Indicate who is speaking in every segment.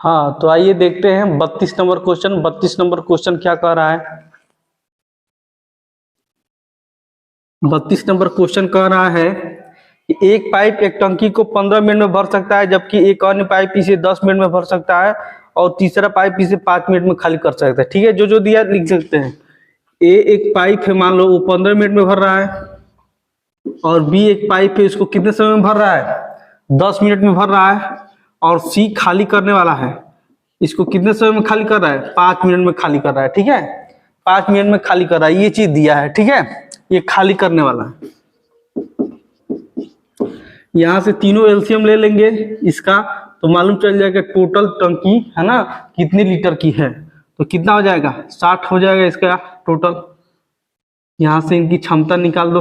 Speaker 1: हाँ, तो आइए देखते हैं 32 नंबर क्वेश्चन। 32 नंबर क्वेश्चन क्या कह रहा है? 32 नंबर क्वेश्चन कह रहा है कि एक पाइप एक टंकी को 15 मिनट में भर सकता है, जबकि एक अन्य पाइप इसे 10 मिनट में भर सकता है और तीसरा पाइप इसे 5 मिनट में खाली कर सकता है। ठीक है, जो जो दिया लिख सकते हैं। ए एक पाइप है, मान लो वो 15 मिनट में भर रहा है, और बी एक पाइप है, इसको कितने समय में भर रहा है? 10 मिनट में भर रहा है। और सी खाली करने वाला है, इसको कितने समय में खाली कर रहा है? 5 मिनट में खाली कर रहा है। ठीक है, 5 मिनट में खाली कर रहा है, ये चीज दिया है। ठीक है, ये खाली करने वाला है। यहां से तीनों एलसीएम ले लेंगे इसका, तो मालूम चल जाएगा टोटल टंकी है ना कितने लीटर की है। तो कितना हो जाएगा? 60 हो जाएगा इसका टोटल। यहां से इनकी क्षमता निकाल दो,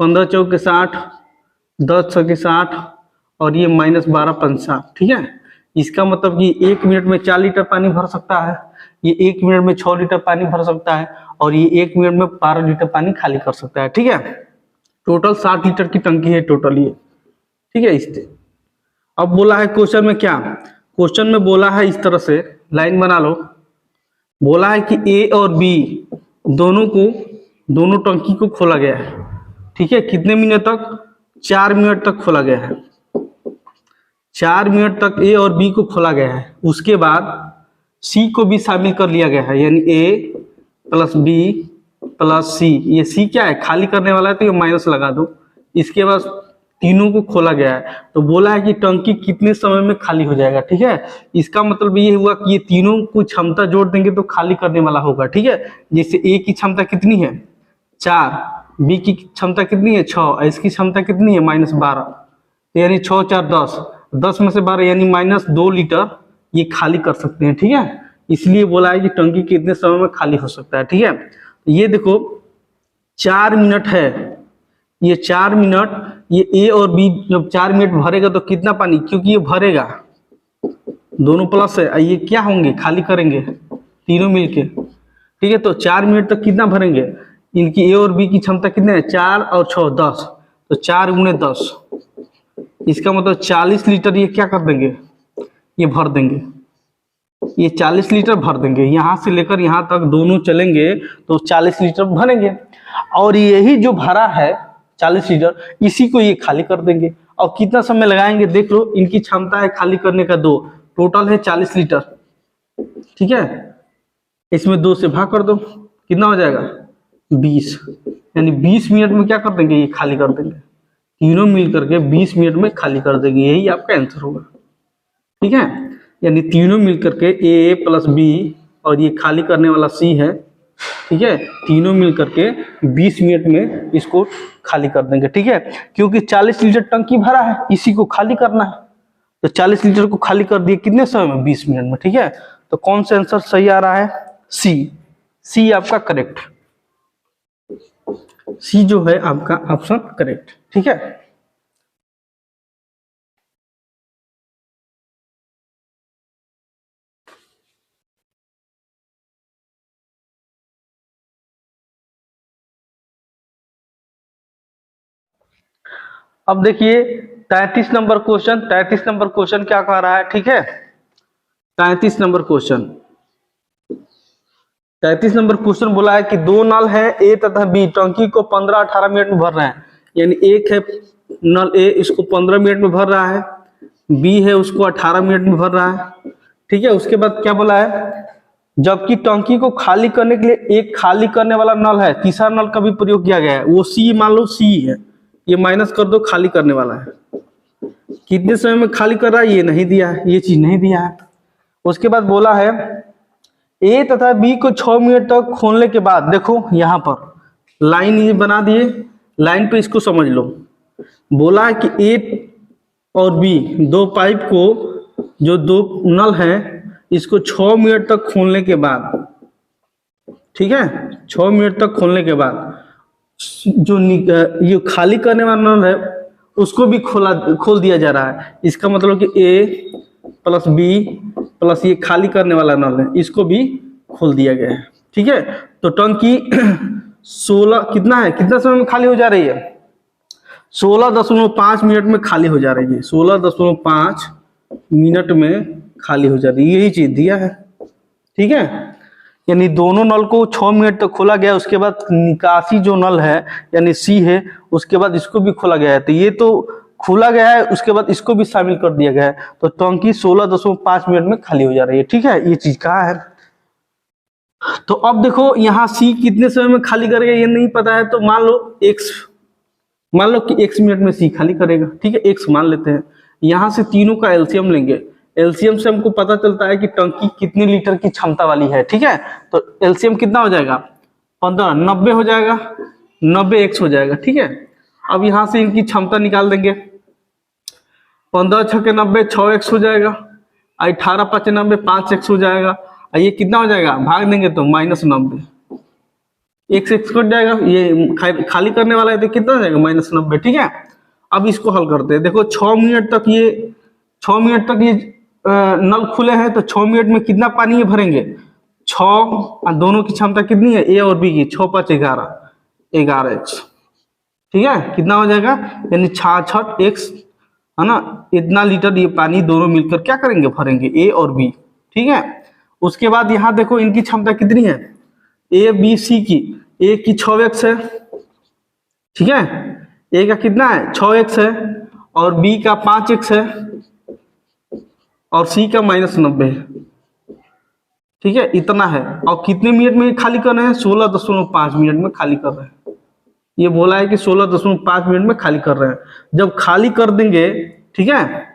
Speaker 1: 15 चौके 60, 10 छके 60, और ये -12 पंच 60। ठीक है, इसका मतलब कि 1 मिनट में 4 लीटर पानी भर सकता है, ये 1 मिनट में 6 लीटर पानी भर सकता है, और ये 1 मिनट में 12 लीटर पानी खाली कर सकता है। ठीक है, टोटल 60 लीटर की टंकी है टोटल ये। ठीक है, इससे अब बोला है क्वेश्चन में क्या? क्वेश्चन में बोला है इस तरह से, लाइन बना लो। बोला है कि ए और बी दोनों टंकी को खोला गया है। ठीक है, कितने मिनट तक? 4 मिनट तक खोला गया है। 4 मिनट तक ए और बी को खोला गया है। उसके बाद सी को भी शामिल कर लिया गया है, यानी ए प्लस बी प्लस सी। ये सी क्या है? खाली करने वाला है, तो ये माइनस लगा दो। इसके बाद तीनों को खोला गया है, तो बोला है कि टंकी कितने समय में खाली हो जाएगा। ठीक है, इसका मतलब ये हुआ कि ये तीनों को क्षमता जोड़ देंगे तो खाली करने वाला होगा। ठीक है, जैसे ए की क्षमता कितनी है? 4, बी की क्षमता कितनी है? 6, इसकी क्षमता कितनी है? -12, यानी 6 4 10, 10 में से 12 यानी -2 लीटर ये खाली कर सकते हैं। ठीक है, इसलिए बोला है कि टंकी कितने समय में खाली हो सकता है। ठीक है, ये देखो 4 मिनट है, ये 4 मिनट, ये ए और बी जब 4 मिनट भरेगा तो कितना पानी, क्योंकि ये भरेगा, दोनों प्लस है, ये क्या होंगे? खाली करेंगे तीनों मिलके। ठीक है, तो 4 मिनट तक कितना भरेंगे? इनकी ए और बी की क्षमता कितने है? 4 और 6 10, तो 4 × 10, इसका मतलब 40 लीटर ये क्या कर देंगे? ये भर देंगे, ये 40 लीटर भर देंगे। यहां से लेकर यहां तक दोनों चलेंगे तो 40 लीटर भरेंगे, और यही जो भरा है 40 लीटर, इसी को ये खाली कर देंगे। और कितना समय लगाएंगे देख लो, इनकी क्षमता है खाली करने का 2, टोटल है 40 लीटर। ठीक है, इसमें 2 से भाग कर दो, कितना हो जाएगा? 20, यानी 20 मिनट में क्या कर देंगे? ये खाली कर देंगे, तीनों मिल करके 20 मिनट में खाली कर देंगे। यही आपका आंसर होगा। ठीक है, यानी तीनों मिल करके ए प्लस बी और ये खाली करने वाला सी है। ठीक है, तीनों मिल करके 20 मिनट में इसको खाली कर देंगे। ठीक है, क्योंकि 40 लीटर टंकी भरा है, इसी को खाली करना है, तो 40 लीटर को खाली कर दिए कितने समय में? 20 मिनट में। ठीक है, तो कौन सा आंसर सही आ रहा है? सी आपका करेक्ट, सी जो है आपका ऑप्शन करेक्ट। ठीक है, अब देखिए 33 नंबर क्वेश्चन। 33 नंबर क्वेश्चन क्या कह रहा है? ठीक है, 33 नंबर क्वेश्चन, 33 नंबर क्वेश्चन बोला है कि 2 नल है ए तथा बी, टंकी को 15-18 मिनट में भर रहे हैं। यानी एक है नल ए, इसको 15 मिनट में भर रहा है, बी है उसको 18 मिनट में भर रहा है। ठीक है, उसके बाद क्या बोला है? जबकि टंकी को खाली करने के लिए एक खाली करने वाला नल है, तीसरा नल का भी प्रयोग किया गया है, वो सी, मान लो सी है, ये माइनस कर दो, खाली करने वाला है। कितने समय में खाली कर रहा है ये नहीं दिया है, ये चीज नहीं दिया है। उसके बाद बोला है ए तथा बी को 6 मिनट तक खोलने के बाद, देखो यहां पर लाइन ये बना दिए, लाइन पे इसको समझ लो। बोला है कि ए और बी दो पाइप को, जो 2 नल है, इसको 6 मिनट तक खोलने के बाद, ठीक है, 6 मिनट तक खोलने के बाद जो ये खाली करने वाला नल है उसको भी खोल दिया जा रहा है। इसका मतलब कि ए प्लस बी प्लस ये खाली करने वाला नल है, इसको भी खोल दिया गया है। ठीक है, तो टंकी 16 कितना है, कितना समय में खाली हो जा रही है? 16.5 मिनट में खाली हो जा रही है। 16.5 मिनट में खाली हो जा रही है, यही चीज दिया है। ठीक है, यानी दोनों नल को 6 मिनट तक खोला गया, उसके बाद निकासी जो नल है यानी सी है, उसके बाद इसको भी खोला गया है। तो ये तो खोला गया है, उसके बाद इसको भी शामिल कर दिया गया है, तो टंकी 16.5 मिनट में खाली हो जा रही है। ठीक है, ये चीज कहा है। तो अब देखो यहाँ सी कितने समय में खाली करेगा ये नहीं पता है, तो मान लो कि x मिनट में सी खाली करेगा। ठीक है, x मान लेते हैं। यहाँ से तीनों का एलसीएम लेंगे, एलसीएम से हमको पता चलता है कि टंकी कितने लीटर की क्षमता वाली है। ठीक है, तो एलसीएम कितना हो जाएगा, 15, 90 हो जाएगा, 90 x हो जाएगा। ठीक है, अब यहाँ से इनकी क्षमता निकाल देंगे, 15 छके 90, 6x हो जाएगा, 18 5 90, 5x हो जाएगा। ये कितना हो जाएगा, भाग देंगे तो -90, x कट जाएगा, ये खाली करने वाला है तो कितना हो जाएगा, -90। ठीक है, अब इसको हल करते हैं। देखो 6 मिनट तक ये नल खुले हैं, तो 6 मिनट में कितना पानी ये भरेंगे, 6, दोनों की क्षमता कितनी है, ए और बी की, 6 5 11x। ठीक है, कितना हो जाएगा, यानी 66x है ना, इतना लीटर ये पानी दोनों मिलकर क्या करेंगे, भरेंगे, ए और बी। ठीक है, उसके बाद यहाँ देखो इनकी क्षमता कितनी है, ए बी सी की, ए की 6x है। ठीक है, ए का कितना है, 6x है, और बी का 5x है, और सी का -90 है। ठीक है, इतना है। और कितने मिनट में खाली कर रहे हैं, 16.5 मिनट में खाली कर रहे हैं। ये बोला है कि 16.5 मिनट में खाली कर रहे हैं। जब खाली कर देंगे, ठीक है,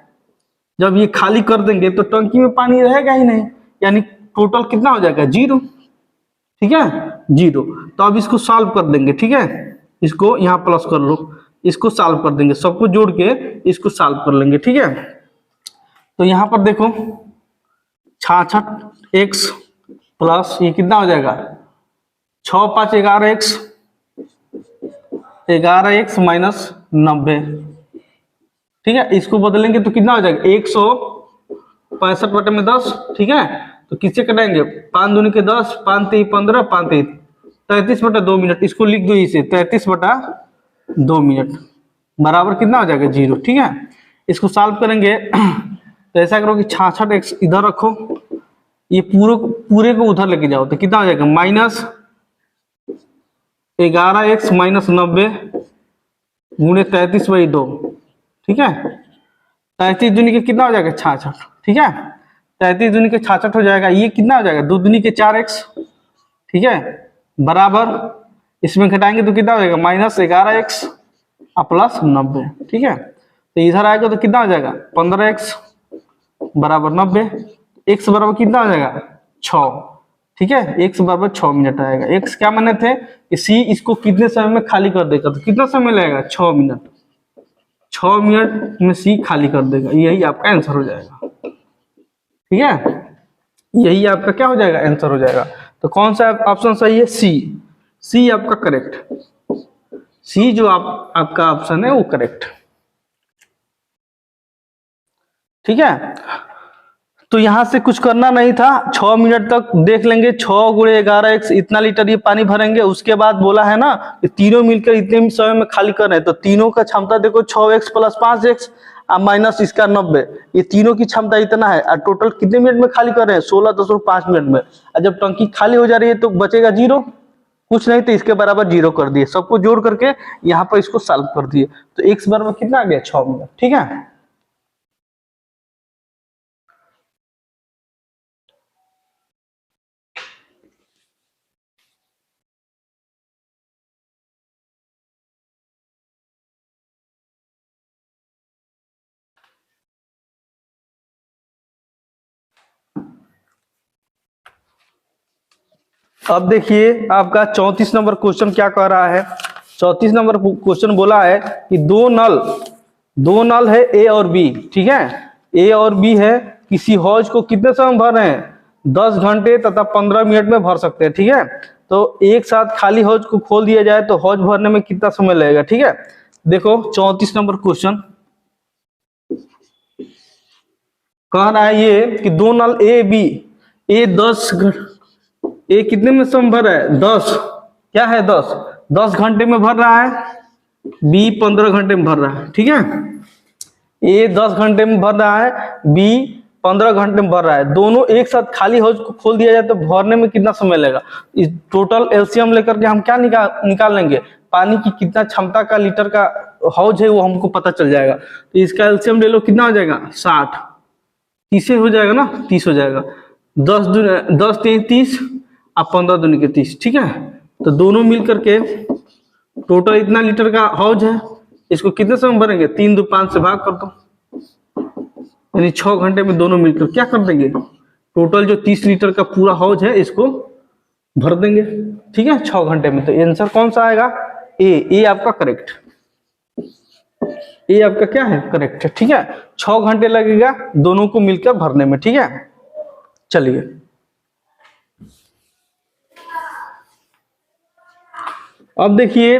Speaker 1: जब ये खाली कर देंगे तो टंकी में पानी रहेगा ही नहीं, यानी टोटल कितना हो जाएगा, 0। ठीक है, 0। तो अब इसको सॉल्व कर देंगे। ठीक है, इसको यहाँ प्लस कर लो, इसको सॉल्व कर देंगे, सबको जोड़ के इसको सॉल्व कर लेंगे। ठीक है, तो यहाँ पर देखो 66x प्लस ये कितना हो जाएगा, 6 5 11x, 11x माइनस 90। ठीक है, इसको बदलेंगे तो कितना हो जाएगा, 165/10। ठीक है, तो किससे कटाएंगे, 5 दूनी के 10, 5 3 15, 5 3 33/2 मिनट। इसको लिख दो इसे, 33/2 मिनट बराबर कितना हो जाएगा, 0। ठीक है, इसको सॉल्व करेंगे तो ऐसा करो कि 66x इधर रखो, ये पूरे को उधर लेके जाओ, तो कितना हो जाएगा, -11x माइनस 90 गुणे 33/2। ठीक है, 33 दूनी के कितना हो जाएगा, 66। ठीक है, 33 दूनी के 66 हो जाएगा। ये कितना हो जाएगा, 2 दूनी के 4x। ठीक है, बराबर इसमें घटाएंगे तो कितना हो जाएगा, -11x प्लस 90। ठीक है, तो इधर आएगा तो कितना हो जाएगा, 15x बराबर 90, x बराबर कितना हो जाएगा, 6। ठीक है, x बराबर 6 मिनट आएगा। x क्या माने थे कि सी इसको कितने समय में खाली कर देगा, तो कितना समय लगेगा, 6 मिनट। 6 मिनट में सी खाली कर देगा, यही आपका आंसर हो जाएगा। ठीक है, यही आपका क्या हो जाएगा, आंसर हो जाएगा। तो कौन सा ऑप्शन सही है, सी आपका करेक्ट, सी जो आपका ऑप्शन है वो करेक्ट। ठीक है, तो यहां से कुछ करना नहीं था, 6 मिनट तक देख लेंगे, 6 गुणे 11x इतना लीटर ये पानी भरेंगे। उसके बाद बोला है ना कि तीनों मिलकर इतने समय में खाली कर रहे हैं, तो तीनों का क्षमता देखो 6x प्लस 5x माइनस इसका 90, ये तीनों की क्षमता इतना है, और टोटल कितने मिनट में खाली कर रहे हैं, 16.5 मिनट में। और जब टंकी खाली हो जा रही है तो बचेगा 0, कुछ नहीं, तो इसके बराबर 0 कर दिए, सबको जोड़ करके यहाँ पर इसको सॉल्व कर दिए, तो x बराबर कितना आ गया, 6 मिनट। ठीक है, अब देखिए आपका 34 नंबर क्वेश्चन क्या कह रहा है। 34 नंबर क्वेश्चन बोला है कि दो नल है ए और बी। ठीक है, ए और बी है, किसी हौज को कितने समय भर रहे हैं, 10 घंटे तथा 15 मिनट में भर सकते हैं। ठीक है, तो एक साथ खाली हौज को खोल दिया जाए तो हौज भरने में कितना समय लगेगा। ठीक है, देखो 34 नंबर क्वेश्चन कह रहा है ये कि दो नल ए बी, ए कितने में समय भर रहा है, 10, क्या है 10 घंटे में भर रहा है, बी 15 घंटे में भर रहा है। ठीक है, ए 10 घंटे में भर रहा है, बी 15 घंटे में भर रहा है। दोनों एक साथ खाली हौज को खोल दिया जाए तो भरने में कितना समय लगेगा? इस टोटल एलसीएम लेकर के हम क्या निकाल लेंगे? पानी की कितना क्षमता का लीटर का हौज है वो हमको पता चल जाएगा। तो इसका एलसीएम ले लो, कितना हो जाएगा? 60। 30 हो जाएगा ना, 30 हो जाएगा। 10 3 30 और 15 दूनी के 30, ठीक है। तो दोनों मिल करके टोटल इतना लीटर का हौज है। इसको कितने समय भरेंगे? 3 2 5 से भाग कर दो, यानी 6 घंटे में दोनों मिलकर क्या कर देंगे? टोटल जो 30 लीटर का पूरा हौज है इसको भर देंगे, ठीक है, 6 घंटे में। तो आंसर कौन सा आएगा? ए आपका करेक्ट। ए आपका क्या है? करेक्ट है, ठीक है। 6 घंटे लगेगा दोनों को मिलकर भरने में, ठीक है। चलिए अब देखिए,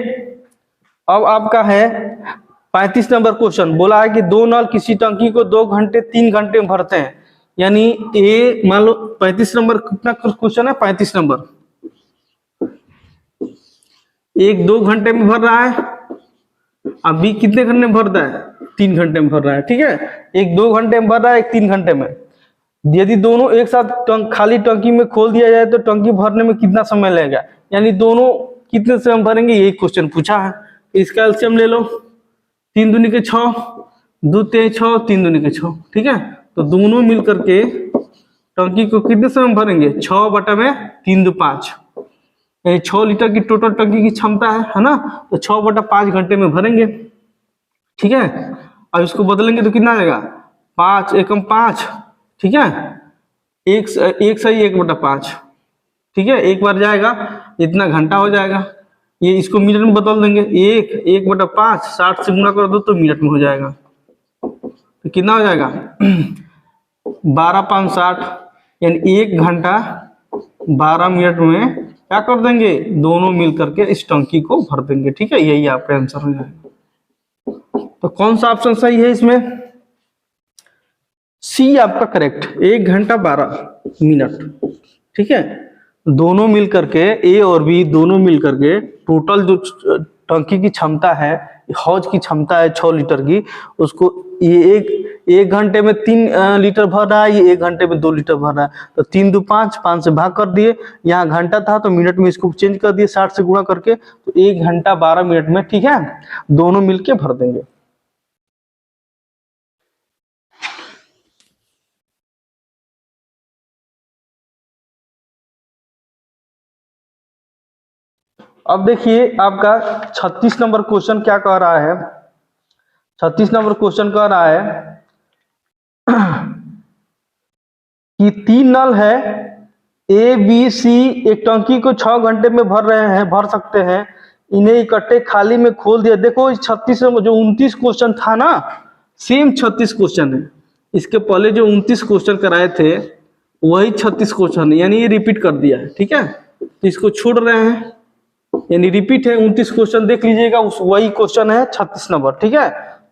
Speaker 1: अब आपका है 35 नंबर क्वेश्चन। बोला है कि 2 नल किसी टंकी को 2 घंटे 3 घंटे में भरते हैं, यानी ए मान लो 35 नंबर कितना क्वेश्चन है? 35 नंबर। एक 2 घंटे में भर रहा है, अब बी कितने घंटे में भरता है? 3 घंटे में भर रहा है, ठीक है। एक 2 घंटे में भर रहा है, एक 3 घंटे में। यदि दोनों एक साथ खाली टंकी में खोल दिया जाए तो टंकी भरने में कितना समय लगेगा? यानी दोनों कितने समय भरेंगे, यही क्वेश्चन पूछा है। इसका एलसीएम ले लो, 3 दूनी के 6, 2 3 6, 3 दूनी के 6, ठीक है। तो दोनों मिलकर के टंकी को कितने समय भरेंगे? 6 बटा में 3 2 5, यानी 6 लीटर की टोटल टंकी की क्षमता है ना। तो 6 बटा 5 घंटे में भरेंगे, ठीक है। अब इसको बदलेंगे तो कितना आएगा? 5 एकम 5, ठीक है। एक सही 1 बटा 5, ठीक है। एक बार जाएगा इतना घंटा हो जाएगा। ये इसको मिनट में बदल देंगे, 1 बटा 5 60 से गुना कर दो तो मिनट में हो जाएगा। तो कितना हो जाएगा? 12 5 60, यानी 1 घंटा 12 मिनट में क्या कर देंगे? दोनों मिल करके इस टंकी को भर देंगे, ठीक है। यही आपका आंसर हो जाएगा। तो कौन सा ऑप्शन सही है इसमें? सी आपका करेक्ट, 1 घंटा 12 मिनट, ठीक है। दोनों मिल करके ए और बी दोनों मिल करके टोटल जो टंकी की क्षमता है, हौज की क्षमता है 6 लीटर की, उसको ये एक घंटे में 3 लीटर भर रहा है, ये 1 घंटे में 2 लीटर भर रहा है। तो 3 2 5, 5 से भाग कर दिए, यहाँ घंटा था तो मिनट में इसको चेंज कर दिए 60 से गुणा करके, तो 1 घंटा 12 मिनट में, ठीक है, दोनों मिलके भर देंगे। अब देखिए आपका 36 नंबर क्वेश्चन क्या कह रहा है? 36 नंबर क्वेश्चन कह रहा है कि 3 नल है ए बी सी एक टंकी को 6 घंटे में भर सकते हैं। इन्हें इकट्ठे खाली में खोल दिया। देखो इस 36 में जो 29 क्वेश्चन था ना, सेम 36 क्वेश्चन है। इसके पहले जो 29 क्वेश्चन कराए थे वही 36 क्वेश्चन है, यानी ये रिपीट कर दिया है, ठीक है। तो इसको छोड़ रहे हैं, यानी रिपीट है। 29 क्वेश्चन देख लीजिएगा, उस वही क्वेश्चन है 36 नंबर, ठीक है।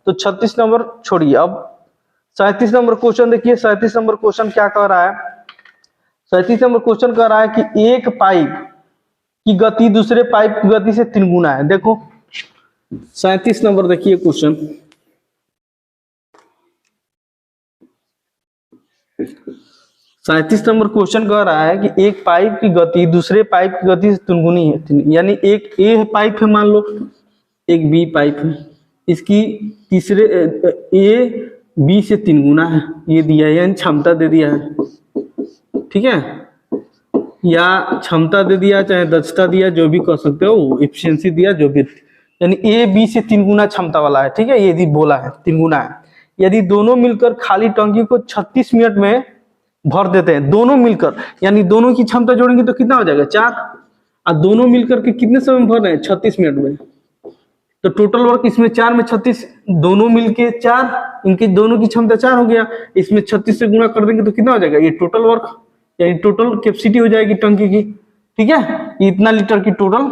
Speaker 1: तो 36 नंबर छोड़िए। अब 37 नंबर क्वेश्चन देखिए। 37 नंबर क्वेश्चन क्या कह रहा है? 37 नंबर क्वेश्चन कह रहा है कि एक पाइप की गति दूसरे पाइप की गति से 3 गुना है। देखो 37 नंबर देखिए क्वेश्चन। 37 नंबर क्वेश्चन कह रहा है कि एक पाइप की गति दूसरे पाइप की गति से 3 गुनी है, यानी एक ए पाइप है, मान लो एक बी पाइप है, इसकी तीसरे ए बी से 3 गुना है, ये दिया है, यानी क्षमता दे दिया है, ठीक है, या क्षमता दे दिया, चाहे दक्षता दिया, जो भी कह सकते हो, एफिशिएंसी दिया, जो भी, यानी ए बी से 3 गुना क्षमता वाला है, ठीक है। ये यदि बोला है 3 गुना है, यदि दोनों मिलकर खाली टंकी को 36 मिनट में भर देते हैं, दोनों मिलकर, यानी दोनों की क्षमता जोड़ेंगे तो कितना हो जाएगा? 4, और दोनों मिलकर के कितने समय में भर रहे हैं? 36 मिनट में। तो टोटल वर्क इसमें 4 में 36, दोनों मिलके 4, इनके दोनों की क्षमता 4 हो गया, इसमें 36 से गुना कर देंगे तो कितना हो जाएगा? ये टोटल वर्क, यानी टोटल कैपेसिटी हो जाएगी टंकी की, ठीक है। इतना लीटर की टोटल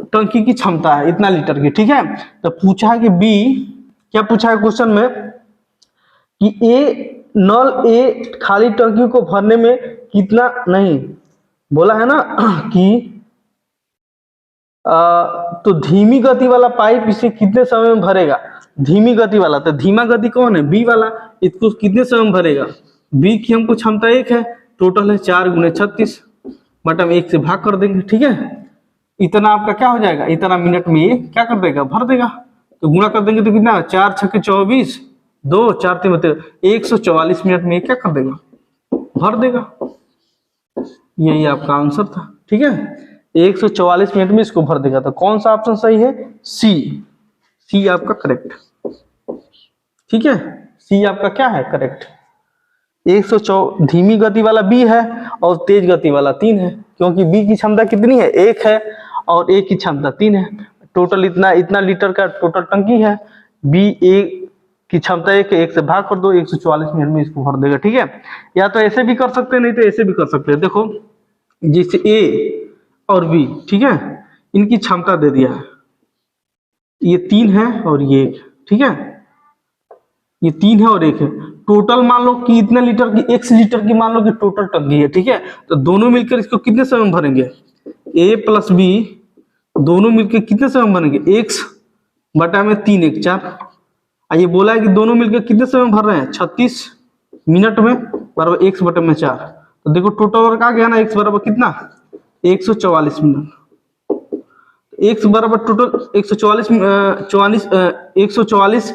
Speaker 1: टंकी की क्षमता है, इतना लीटर की, ठीक है। तो पूछा है कि बी, क्या पूछा है क्वेश्चन में कि ए नल ए खाली टंकी को भरने में कितना, नहीं बोला है ना कि तो धीमी गति वाला पाइप इसे कितने समय में भरेगा? धीमी गति वाला, तो धीमा गति कौन है? बी वाला, इसको कितने समय में भरेगा? बी की हमको क्षमता 1 है, टोटल है 4 गुने 36, बट हम 1 से भाग कर देंगे। ठीक है, इतना आपका क्या हो जाएगा, इतना मिनट में ये क्या कर देगा, भर देगा। तो गुणा कर देंगे तो कितना, 4 छक्के 24, 2 4 3 मतलब 144 मिनट में ये क्या कर देगा, भर देगा। यही आपका आंसर था। ठीक है, 144 मिनट में इसको भर देगा। तो कौन सा ऑप्शन सही है? सी आपका करेक्ट। ठीक है, सी आपका क्या है, करेक्ट। 104 धीमी गति वाला बी है और तेज गति वाला 3 है, क्योंकि बी की क्षमता कितनी है, 1 है, और ए की क्षमता 3 है। टोटल इतना लीटर का टोटल टंकी है। बी ए की क्षमता 1 है, 1 से भाग कर दो, 144 मिनट में इसको भर देगा। ठीक है, या तो ऐसे भी कर सकते हैं, नहीं तो ऐसे भी कर सकते हैं। देखो जैसे ए और बी, ठीक है, इनकी क्षमता दे दिया है, ये 3 है और ये 1, ठीक है, ये 3 है और 1 है। टोटल मान लो कि इतने लीटर की, 1 लीटर की मान लो कि टोटल टंकी है। ठीक है, तो दोनों मिलकर इसको कितने समय में भरेंगे, ए प्लस बी दोनों मिलकर कितने समय में भरेंगे, 1 बटा में 3 1 4। ये बोला है कि दोनों मिलकर कितने समय में भर रहे हैं, 36 मिनट में, बराबर 1 बटे में 4। तो देखो टोटल वर्क आ गया ना, 1 बराबर कितना, 144 मिनट। 1 बराबर टोटल 144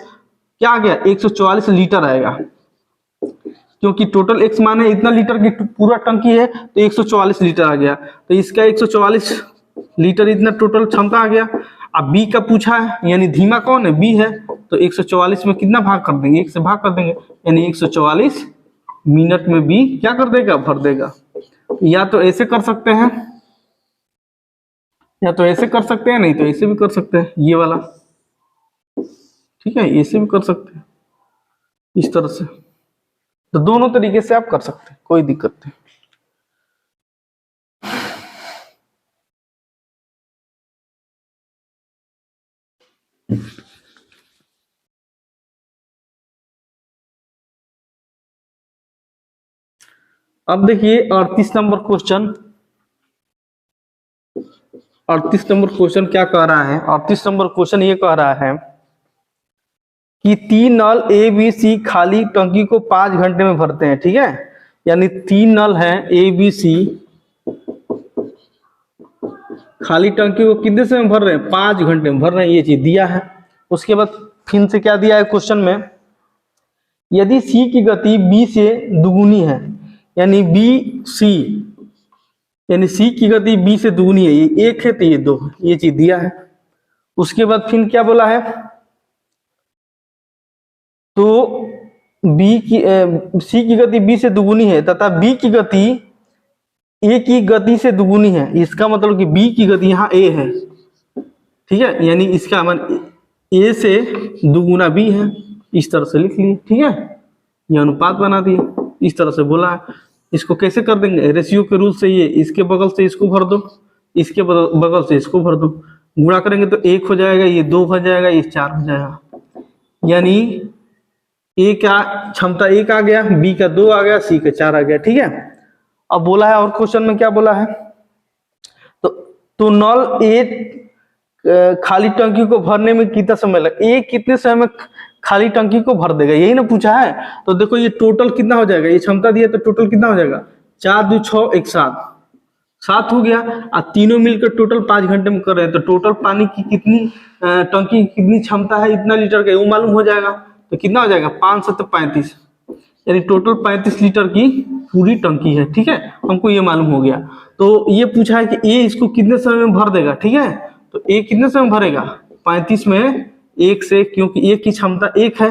Speaker 1: क्या आ गया, 144 लीटर आएगा, क्योंकि टोटल x माने इतना लीटर की पूरा टंकी है, तो 144 लीटर आ गया। तो इसका 144 लीटर इतना टोटल क्षमता आ गया। अब b का पूछा है, यानी धीमा कौन है, b है, तो 144 में कितना भाग कर देंगे, 1 से भाग कर देंगे, यानी 144 मिनट में b क्या कर देगा, भर देगा। या तो ऐसे कर सकते हैं, या तो ऐसे कर सकते हैं, नहीं तो ऐसे भी कर सकते हैं, ये वाला। ठीक है, ऐसे भी कर सकते हैं, इस तरह से। तो दोनों तरीके से आप कर सकते हैं, कोई दिक्कत नहीं। अब देखिए 38 नंबर क्वेश्चन। 38 नंबर क्वेश्चन क्या कह रहा है, 38 नंबर क्वेश्चन ये कह रहा है कि 3 नल ए बी सी खाली टंकी को 5 घंटे में भरते हैं। ठीक है, यानी 3 नल हैं ए बी सी, खाली टंकी को कितने समय में भर रहे हैं, 5 घंटे में भर रहे हैं, ये चीज दिया है। उसके बाद फिर से क्या दिया है क्वेश्चन में, यदि सी की गति बी से दुगुनी है, यानी बी सी, यानी सी की गति बी से दुगुनी है, ये 1 है तो ये 2 है, ये चीज दिया है। उसके बाद फिर क्या बोला है, तो सी की गति बी से दुगुनी है तथा बी की गति ए की गति से दुगुनी है। इसका मतलब कि बी की गति यहाँ ए है, ठीक है, यानी इसका मतलब ए से दुगुना बी है, इस तरह से लिख लिए। ठीक है, ये अनुपात बना दिए, इस तरह से बोला है। इसको कैसे कर देंगे, रेशियो के रूल से, ये इसके बगल से इसको भर दो, इसके बगल से इसको भर दो, गुणा करेंगे तो 1 हो जाएगा, ये 2 हो जाएगा, ये 4 हो जाएगा। यानी ए का क्षमता 1 आ गया, बी का 2 आ गया, सी का 4 आ गया। ठीक है, अब बोला है और क्वेश्चन में क्या बोला है, तो नल ए खाली टंकी को भरने में कितना समय लगा, ए कितने समय में खाली टंकी को भर देगा, यही ना पूछा है। तो देखो ये टोटल कितना हो जाएगा, ये क्षमता दिया तो टोटल कितना हो जाएगा, 4 2 6 1 7 हो गया। और तीनों मिलकर टोटल 5 घंटे में कर रहे हैं, तो टोटल पानी की कितनी टंकी की कितनी क्षमता है, इतना लीटर का, वो मालूम हो जाएगा। तो कितना हो जाएगा, 5 7 35, यानी टोटल 35 लीटर की पूरी टंकी है। ठीक है, हमको ये मालूम हो गया। तो ये पूछा है कि ए इसको कितने समय में भर देगा। ठीक है, तो ए कितने समय में भरेगा, 35 में 1 से, क्योंकि ए की क्षमता 1 है,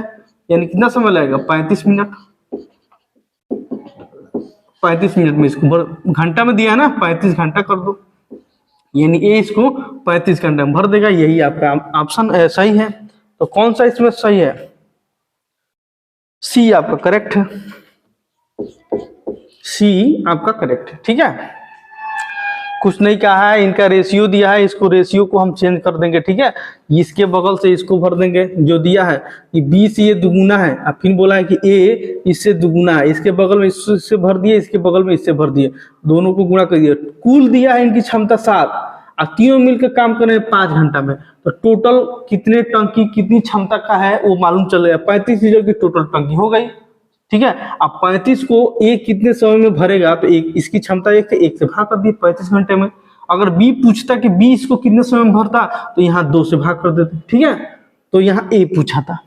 Speaker 1: यानी कितना समय लगेगा, 35 मिनट। 35 मिनट में इसको भर, घंटा में दिया है ना, 35 घंटा कर दो, यानी ए इसको 35 घंटे में भर देगा। यही आपका ऑप्शन सही है। तो कौन सा इसमें सही है, सी आपका करेक्ट है, सी आपका करेक्ट है। ठीक है, कुछ नहीं कहा है, इनका रेशियो दिया है, इसको रेशियो को हम चेंज कर देंगे। ठीक है, इसके बगल से इसको भर देंगे, जो दिया है कि बी से ये दुगुना है, अब फिर बोला है कि ए इससे दुगुना है, इसके बगल में इससे भर दिए, इसके बगल में इससे भर दिए, दोनों को गुणा कर दिया। कुल दिया है इनकी क्षमता 7, और तीनों मिलकर काम कर रहे हैं 5 घंटा में। तो टोटल कितने टंकी कितनी क्षमता का है वो मालूम चलेगा, 35 लीटर की टोटल टंकी हो गई। ठीक है। अब 35 को ए कितने समय में भरेगा, तो एक इसकी क्षमता एक है, एक से भाग कर दिए 35 घंटे में। अगर बी पूछता कि बी इसको कितने समय में भरता, तो यहाँ 2 से भाग कर देते, ठीक है। तो यहाँ ए पूछा था।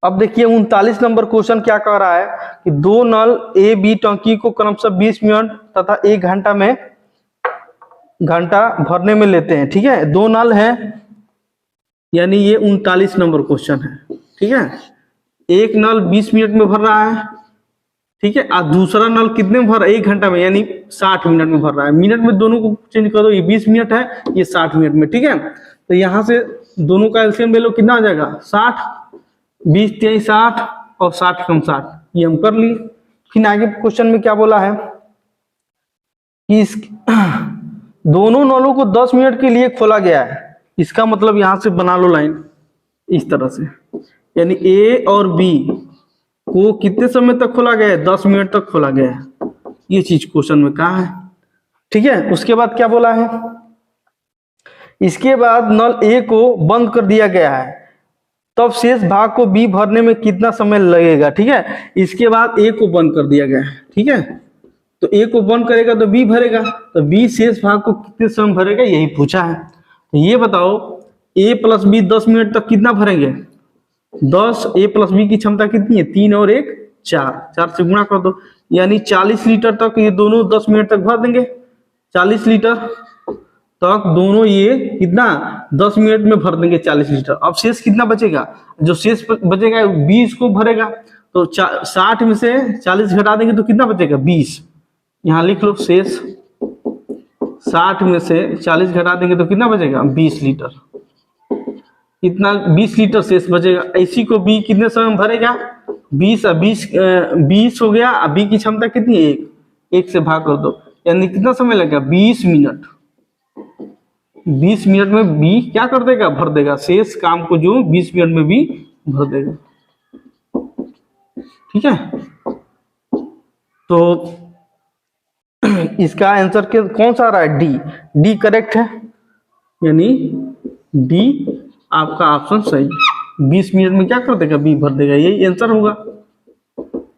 Speaker 1: अब देखिए 39 नंबर क्वेश्चन क्या कह रहा है कि दो नल ए बी टंकी को क्रमशः 20 मिनट तथा 1 घंटा भरने में लेते हैं, ठीक है। दो नल है, यानी ये 39 नंबर क्वेश्चन है, ठीक है। एक नल 20 मिनट में भर रहा है, ठीक है, और दूसरा नल कितने में भर, 1 घंटा में, यानी 60 मिनट में भर रहा है। मिनट में दोनों को चेंज कर दो, ये 20 मिनट है, ये 60 मिनट में, ठीक है। तो यहां से दोनों का एलसीएम ले लो, कितना आ जाएगा 60, 20 × 60 और 60 × 60, ये हम कर लिए। फिर आगे क्वेश्चन में क्या बोला है कि इस दोनों नलों को 10 मिनट के लिए खोला गया है। इसका मतलब यहां से बना लो लाइन इस तरह से, यानी ए और बी को कितने समय तक खोला गया है, 10 मिनट तक खोला गया है। ये चीज क्वेश्चन में कहा है, ठीक है। उसके बाद क्या बोला है, इसके बाद नल ए को बंद कर दिया गया है, तब शेष भाग को बी भरने में कितना समय लगेगा, ठीक है। इसके बाद ए को बंद कर दिया गया है, ठीक है। तो ए को बंद करेगा तो बी भरेगा, तो बी शेष भाग को कितने समय भरेगा, यही पूछा है। तो ये बताओ a + b 10 मिनट तक कितना भरेंगे, 10, a + b की क्षमता कितनी है, 3 और 1 4, 4 से गुणा कर दो, यानी 40 लीटर तक ये दोनों 10 मिनट तक भर देंगे। 40 लीटर तक दोनों ये कितना 10 मिनट में भर देंगे 40 लीटर। अब शेष कितना बचेगा, जो शेष बचेगा 20 को भरेगा, तो 60 में से 40 घटा देंगे तो कितना बचेगा 20। यहाँ लिख लो शेष 60 में से 40 घटा देंगे तो कितना बचेगा 20 लीटर, इतना 20 लीटर शेष बचेगा। इसी को बी कितने समय में भरेगा, 20 हो गया। अब बी की क्षमता कितनी है, 1 से भाग कर दो, यानी कितना समय लगेगा 20 मिनट। 20 मिनट में बी क्या कर देगा, भर देगा शेष काम को, जो 20 मिनट में बी भर देगा, ठीक है। तो इसका आंसर कौन सा आ रहा है, डी करेक्ट है, यानी डी आपका ऑप्शन सही। 20 मिनट में क्या कर देगा, बी भर देगा, यही आंसर होगा,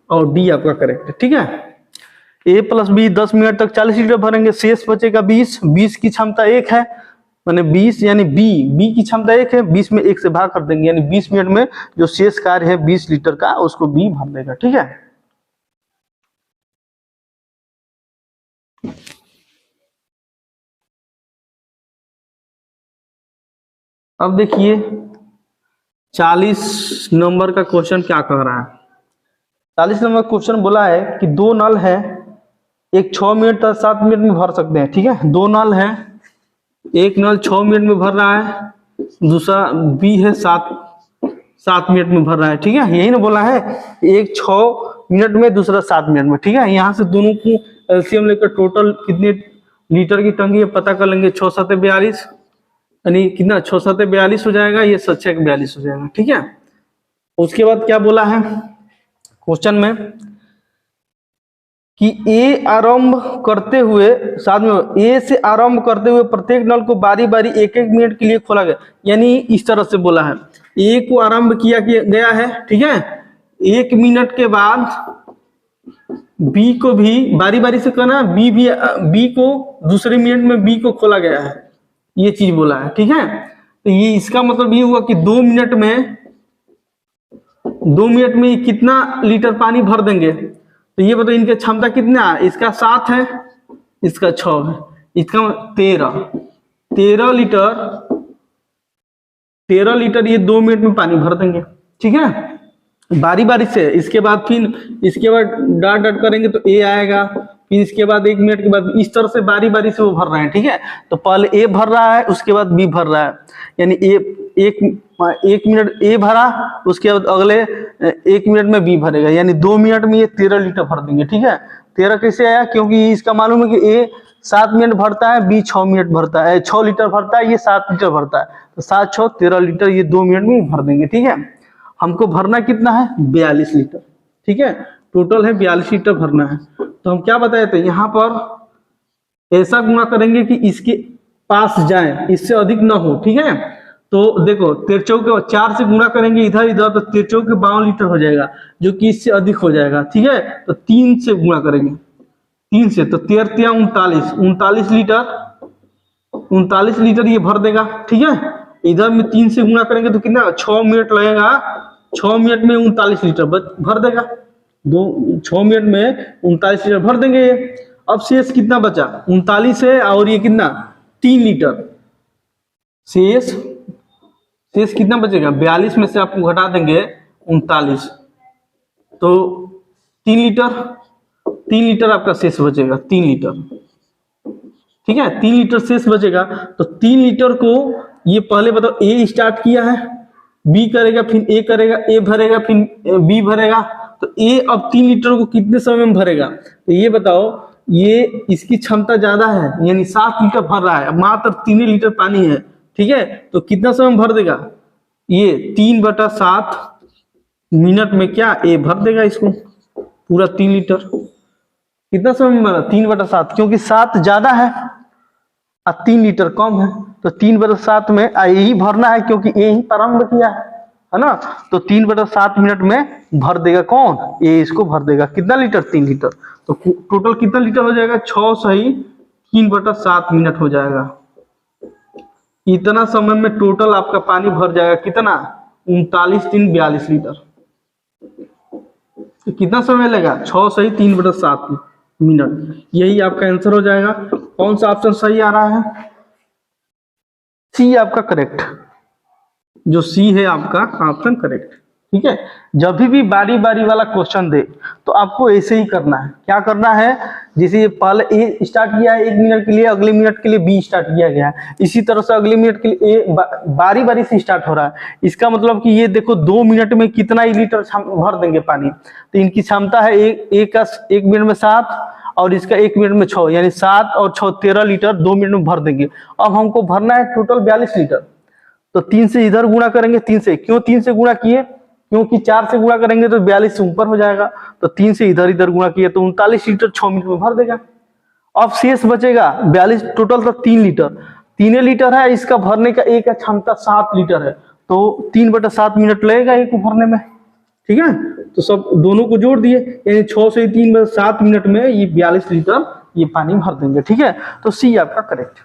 Speaker 1: और डी आपका करेक्ट है, ठीक है। a + b 10 मिनट तक 40 लीटर भरेंगे, शेष बचेगा 20 की क्षमता 1 है, माने 20, यानी बी की क्षमता 1 है, 20 में 1 से भाग कर देंगे, यानी 20 मिनट में जो शेष कार्य है 20 लीटर का, उसको बी भर देगा, ठीक है। अब देखिए 40 नंबर का क्वेश्चन क्या कह रहा है। 40 नंबर क्वेश्चन बोला है कि दो नल है, एक 6 मिनट तक 7 मिनट में भर सकते हैं, ठीक है। दो नल है, एक नल 6 मिनट में भर रहा है, दूसरा बी है 7 मिनट में भर रहा है, ठीक है। यही ना बोला है, एक 6 मिनट में, दूसरा 7 मिनट में, ठीक है। यहाँ से दोनों को एलसीएम लेकर टोटल कितने लीटर की टंकी है पता कर लेंगे, 6 × 7 = 42, यानी कितना 6 × 7 = 42 हो जाएगा, ये 6 × 42 हो जाएगा, ठीक है। उसके बाद क्या बोला है क्वेश्चन में कि ए आरंभ करते हुए, साथ में ए से आरंभ करते हुए प्रत्येक नल को बारी बारी 1-1 मिनट के लिए खोला गया, यानी इस तरह से बोला है, ए को आरंभ किया गया है, ठीक है। 1 मिनट के बाद बी को भी बारी बारी से करना, बी को दूसरे मिनट में बी को खोला गया है, ये चीज बोला है, ठीक है। तो ये इसका मतलब ये हुआ कि 2 मिनट में कितना लीटर पानी भर देंगे। तो ये बताओ इनके क्षमता कितना है, इसका 7 है, इसका 6 है, इसका 13 लीटर ये 2 मिनट में पानी भर देंगे, ठीक है, बारी बारी से। इसके बाद डॉट करेंगे तो ए आएगा, फिर इसके बाद 1 मिनट के बाद, इस तरह से बारी बारी से वो भर रहे हैं, ठीक है। तो पहले ए भर रहा है, उसके बाद बी भर रहा है, यानी एक मिनट ए भरा, उसके बाद अगले 1 मिनट में बी भरेगा, यानी 2 मिनट में ये 13 लीटर भर देंगे, ठीक है। 13 कैसे आया, क्योंकि इसका मालूम है कि ए 7 मिनट भरता है, बी 6 मिनट भरता है, 6 लीटर भरता है, ये 7 लीटर भरता है, तो 7 × 6 = 13 लीटर, ये 2 मिनट में भर देंगे, ठीक है। हमको भरना कितना है, 42 लीटर, ठीक है, टोटल है 42 लीटर भरना है। तो हम क्या बताए थे, यहाँ पर ऐसा गुणा करेंगे कि इसके पास जाए, इससे अधिक ना हो, ठीक है। तो देखो 13 के 4 से गुणा करेंगे इधर इधर, तो 13 के 52 लीटर हो जाएगा, जो कि इससे अधिक हो जाएगा, ठीक है। तो 3 से गुणा करेंगे, 3 से, तो 13 39, 39 लीटर, 39 लीटर ये भर देगा, ठीक है। इधर में 3 से गुणा करेंगे तो कितना 6 मिनट लगेगा, 6 मिनट में 39 लीटर भर देगा, 6 मिनट में 39 लीटर भर देंगे ये। अब शेष कितना बचा, 39 है, और ये कितना 3 लीटर, शेष कितना बचेगा, 42 में से आपको घटा देंगे 39, तो 3 लीटर आपका शेष बचेगा, 3 लीटर, ठीक है। 3 लीटर शेष बचेगा। तो 3 लीटर को ये पहले बताओ, ए स्टार्ट किया है, बी करेगा, फिर ए करेगा, ए भरेगा, फिर बी भरेगा, तो ए अब 3 लीटर को कितने समय में भरेगा, तो ये बताओ, ये इसकी क्षमता ज्यादा है, यानी 7 लीटर भर रहा है, मात्र 3 लीटर पानी है, ठीक है। तो कितना समय में भर देगा, ये 3/7 मिनट में क्या ए भर देगा इसको पूरा 3 लीटर। कितना समय में भरा, 3/7, क्योंकि 7 ज्यादा है और 3 लीटर कम है, तो 3/7 में यही भरना है, क्योंकि ए ही प्रारंभ किया है ना। तो 3/7 मिनट में भर देगा कौन, ए इसको भर देगा, कितना लीटर, 3 लीटर। तो टोटल कितना लीटर हो जाएगा, 6 सही 3/7 मिनट हो जाएगा। इतना समय में टोटल आपका पानी भर जाएगा, कितना 39 3 42 लीटर। तो कितना समय लगेगा, 6 सही 3/7 मिनट। यही आपका आंसर हो जाएगा। कौन सा ऑप्शन सही आ रहा है, सी आपका करेक्ट, जो सी है आपका ऑप्शन करेक्ट, ठीक है। जब भी बारी बारी वाला क्वेश्चन दे तो आपको ऐसे ही करना है। क्या करना है, जैसे ये पहले ए स्टार्ट किया है 1 मिनट के लिए, अगले मिनट के लिए बी स्टार्ट किया गया है, इसी तरह से अगले मिनट के लिए ए बारी बारी से स्टार्ट हो रहा है। इसका मतलब कि ये देखो 2 मिनट में कितना ही लीटर भर देंगे पानी, तो इनकी क्षमता है एक मिनट में 7 और इसका 1 मिनट में 6, यानी 7 और 6 13 लीटर 2 मिनट में भर देंगे। अब हमको भरना है टोटल 42 लीटर, तो 3 से इधर गुणा करेंगे, 3 से, क्यों 3 से गुणा किए, क्योंकि 4 से गुणा करेंगे तो 42 से ऊपर हो जाएगा, तो 3 से इधर गुणा किए तो 39 लीटर 6 मिनट में भर देगा। अब शेष बचेगा 42, टोटल तो 3 लीटर, 3 लीटर है, इसका भरने का एक क्षमता 7 लीटर है, तो 3/7 मिनट लगेगा एक को भरने में, ठीक है। तो सब दोनों को जोड़ दिए, यानी 6 से 3/7 मिनट में ये 42 लीटर ये पानी भर देंगे, ठीक है। तो सी आपका करेक्ट।